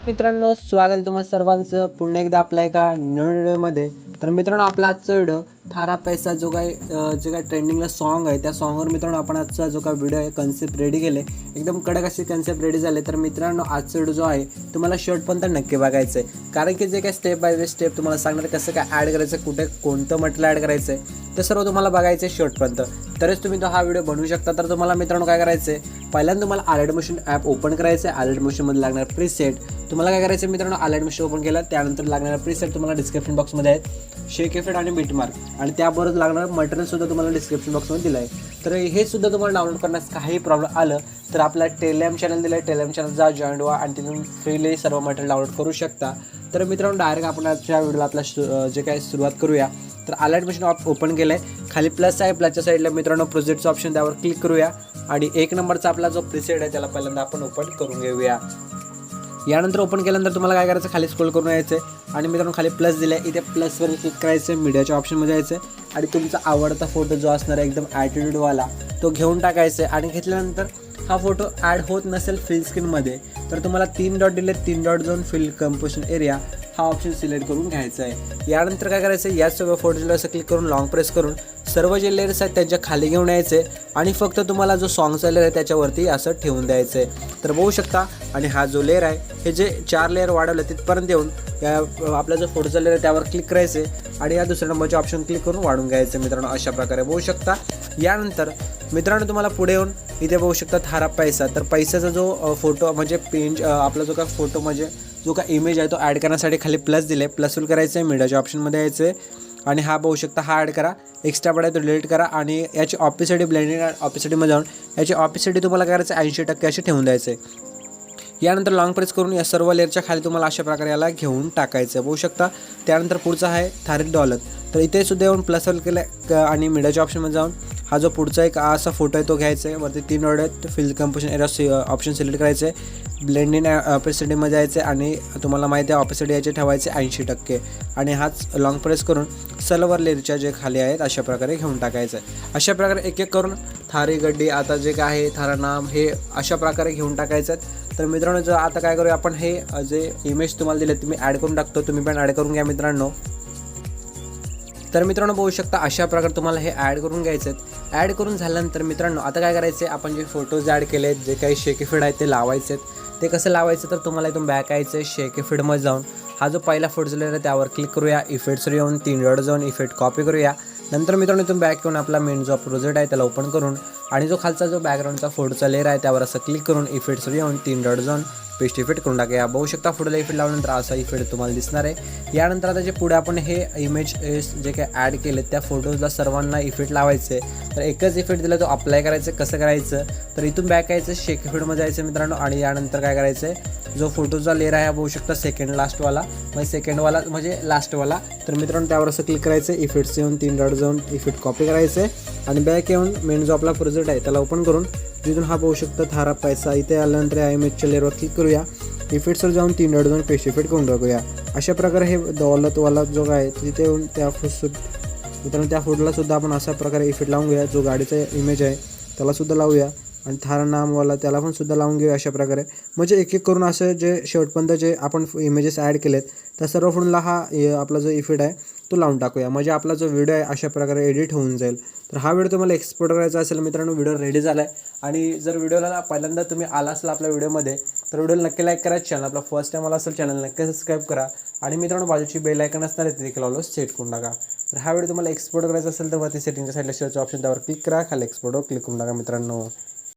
मित्रांनो, स्वागत आहे तुम्हा सर्वांचं पुन्हा एकदा आपल्या एका नवीन व्हिडिओमध्ये. तर मित्रांनो, आपला आजचा व्हिडिओ थारा पैसा जो काही जे काही ट्रेंडिंगला सॉन्ग आहे त्या सॉन्गवर मित्रांनो आपण आजचा जो काही व्हिडिओ आहे कन्सेप्ट रेडी केले, एकदम कडक असे कन्सेप्ट रेडी झाले. तर मित्रांनो, आजचा व्हिडिओ जो आहे तुम्हाला शेवटपर्यंत नक्की बघायचं आहे, कारण की जे काही स्टेप बाय स्टेप तुम्हाला सांगणार कसं काय ॲड करायचं, कुठे कोणतं मटेरियल ॲड करायचं आहे ते सर्व तुम्हाला बघायचं आहे शेवटपर्यंत. तरच तुम्ही तो हा व्हिडिओ बनवू शकता. तर तुम्हाला मित्रांनो काय करायचं आहे, पहिल्यांदा तुम्हाला आलेट मोशन ॲप ओपन करायचं आहे. आलेट मोशनमध्ये लागणार प्रीसेट तुम्हाला काय करायचं मित्रांनो, आलेट मोशन ओपन केला त्यानंतर लागणारा प्रीसेट तुम्हाला डिस्क्रिप्शन बॉक्समध्ये आहेत, शेक इफेक्ट आणि बीटमार्क, आणि त्याबरोबर लागणारं मटेरियलसुद्धा तुम्हाला डिस्क्रिप्शन बॉक्समध्ये दिलं आहे. तर हे सुद्धा तुम्हाला डाउनलोड करण्यास काही प्रॉब्लेम आलं तर आपला टेलिग्राम चॅनल दिलं आहे, टेलिग्राम चॅनल जा जॉईन व्हा आणि तिथून फ्रीली सर्व मटेरियल डाउनलोड करू शकता. तर मित्रांनो, डायरेक्ट आपण आजच्या व्हिडिओला आपला जे काही सुरुवात करूया. तर आलेट मोशन ओपन केलं आहे, खाली प्लस आहे, प्लसच्या साईडला मित्रांनो प्रोजेक्टचं ऑप्शन त्यावर क्लिक करूया आणि 1 नंबरचा आपला जो प्रीसेट आहे त्याला पहिल्यांदा आपण ओपन करून घेऊया. यानंतर ओपन केल्यानंतर तुम्हाला काय करायचं, खाली स्क्रोल करून यायचं आहे आणि मित्रांनो खाली प्लस दिलं आहे, इथे प्लसवर क्लिक करायचं आहे, मीडियाच्या ऑप्शनमध्ये यायचं आहे आणि तुमचा आवडता फोटो जो असणार आहे एकदम ॲटिट्यूडवाला तो घेऊन टाकायचा आहे. आणि घेतल्यानंतर हा फोटो ॲड होत नसेल फिल स्क्रीनमध्ये तर तुम्हाला 3 डॉट दिले, 3 डॉट जाऊन फिल कंपोजिशन एरिया हा ऑप्शन सिलेक्ट करून घ्यायचा आहे. यानंतर काय करायचं आहे, याच सगळं फोटोला असं क्लिक करून लॉंग प्रेस करून सर्व जे लेयर्स आहेत त्यांच्या खाली घेऊन यायचे आणि फक्त तुम्हाला जो सॉन्गचा लेअर आहे त्याच्यावरती असं ठेवून द्यायचं आहे. तर बघू शकता, आणि हा जो लेअर आहे हे जे 4 लेअर वाढवलं तिथपर्यंत येऊन या आपला जो फोटोचा लेअर आहे त्यावर क्लिक करायचं आहे आणि या दुसऱ्या नंबरचे ऑप्शन क्लिक करून वाढून घ्यायचं मित्रांनो, अशा प्रकारे बघू शकता. यानंतर मित्रांनो तुम्हाला पुढे येऊन इथे बघू शकता थारा पैसा. तर पैशाचा जो फोटो म्हणजे पेंज आपला जो काय फोटो म्हणजे जो काय इमेज आहे तो ॲड करण्यासाठी खाली प्लस दिले, प्लसवर करायचं आहे, मीडियाच्या ऑप्शनमध्ये यायचं आहे आणि हा बघू शकता हा ॲड करा, एक्स्ट्रा पडा तो डिलीट करा आणि याची ऑपिसिटी ब्लेंडिंग ऑपिसिटीमध्ये जाऊन याची ऑपिसिटी तुम्हाला करायचं 80% अशी ठेवून द्यायचं आहे. यानंतर लॉंग प्रेस करून या सर्व लेअरच्या खाली तुम्हाला अशा प्रकारे याला घेऊन टाकायचं आहे, बघू शकता. त्यानंतर पुढचा आहे $30. तर इथे सुद्धा येऊन प्लसवर केलं आणि मीडियाच्या ऑप्शनमध्ये जाऊन हा जो पुढचा एक असा फोटो आहे तो घ्यायचा आहे, वरती 3 डॉट आहेत, fill composition area option select करायचं आहे, ब्लेंडिंग ऑपिसिटीमध्ये जायचं आहे आणि तुम्हाला माहिती आहे ऑपिसिटी याचे ठेवायचे 80% आणि हाच लॉंग प्रेस करून सर्व लेअरच्या जे खाली आहेत अशा प्रकारे घेऊन टाकायचं आहे. अशा प्रकारे एक एक करून थारी गड्डी आता जे काय आहे थारा नाम हे अशा प्रकारे घेऊन टाकायचं आहे. तर मित्रांनो, जर आता काय करूया आपण, हे जे इमेज तुम्हाला दिले तुम्ही ॲड करून टाकतो, तुम्ही पण ॲड करून घ्या मित्रांनो. तर मित्रांनो बघू शकता अशा प्रकारे तुम्हाला हे ॲड करून घ्यायचं आहे. ॲड करून झाल्यानंतर मित्रांनो आता काय करायचं आहे, आपण जे फोटोज ॲड केले आहेत, जे काही शेक इफेक्ट आहेत ते लावायचे आहेत. ते कसं लावायचं, तर तुम्हाला इथून बॅक यायचं आहे, शेक इफेक्टमध्ये जाऊन हा जो पहिला फोटो झालेला आहे त्यावर क्लिक करूया, इफेक्ट्सवर येऊन 3 डॉट जाऊन इफेक्ट कॉपी करूया. नंतर मित्रांनो इथून बॅक येऊन आपला मेन जो प्रोजेक्ट आहे त्याला ओपन करून आणि जो खालचा जो बॅकग्राऊंडचा फोटोचा लेअर आहे त्यावर असं क्लिक करून इफेक्ट्सवर येऊन 3 डॉट जाऊन पेस्ट इफेक्ट करून टाकूया. बघू शकता फोटोला इफेक्ट लावल्यानंतर असा इफेक्ट तुम्हाला दिसणार आहे. यानंतर आता जे पुढे आपण हे इमेज जे काही ॲड केले त्या फोटोजला सर्वांना इफेक्ट लावायचे. तर एकच इफेक्ट दिला तो अप्लाय करायचं. कसं करायचं, तर इथून बॅक यायचं, शेक इफेक्टमध्ये जायचं मित्रांनो आणि यानंतर काय करायचं आहे, जो फोटोचा लेअर आहे बघू शकता सेकंड लास्टवाला म्हणजे लास्टवाला. तर मित्रांनो त्यावर असं क्लिक करायचं, इफेक्ट्स येऊन 3 डॉट जाऊन इफेक्ट कॉपी करायचं आहे आणि बॅक येऊन मेन जो आपला प्रोजेक्ट आहे त्याला ओपन करून जिथून हा बघू शकता थारा पैसा इथे आल्यानंतर या इमेजच्या लेअरवर क्लिक करूया, इफेक्ट्सवर जाऊन 3 डॉट जाऊन पेस्ट इफेक्ट करून टाकूया. अशा प्रकारे हे दौलतवाला जो आहे तिथे येऊन मित्रांनो त्या फोटोला सुद्धा आपण अशा प्रकारे इफेक्ट लावून घेऊया. जो गाडीचा इमेज आहे त्यालासुद्धा लावूया आणि थारा नामवाला त्याला पण सुद्धा लावून घेऊया. अशा प्रकारे म्हणजे एक एक करून असं जे शेवटपर्यंत जे आपण इमेजेस ॲड केलेत त्या सर्व फोटोला हा आपला जो इफेक्ट आहे तो लावून टाकूया, म्हणजे आपला जो व्हिडिओ आहे अशा प्रकारे एडिट होऊन जाईल. तर हा व्हिडिओ तुम्हाला एक्सपोर्ट करायचा असेल मित्रांनो, व्हिडिओ रेडी झाला आहे. आणि जर व्हिडिओला पहिल्यांदा तुम्ही आला असाल आपल्या व्हिडिओमध्ये तर व्हिडिओला नक्की लाईक करा. चॅनल आपला फर्स्ट टाईम आला असेल चॅनल नक्की सबस्क्राईब करा आणि मित्रांनो बाजूची बेल आयकॉन असणार आहे ते देखील ऑलवेज सेट करून टाका. तर हा व्हिडिओ तुम्हाला एक्सपोर्ट करायचा असेल तर वरती सेटिंगच्या साईडला शेअरचं ऑप्शन त्यावर क्लिक करा, खाली एक्सपोर्टवर क्लिक करून टाका मित्रांनो.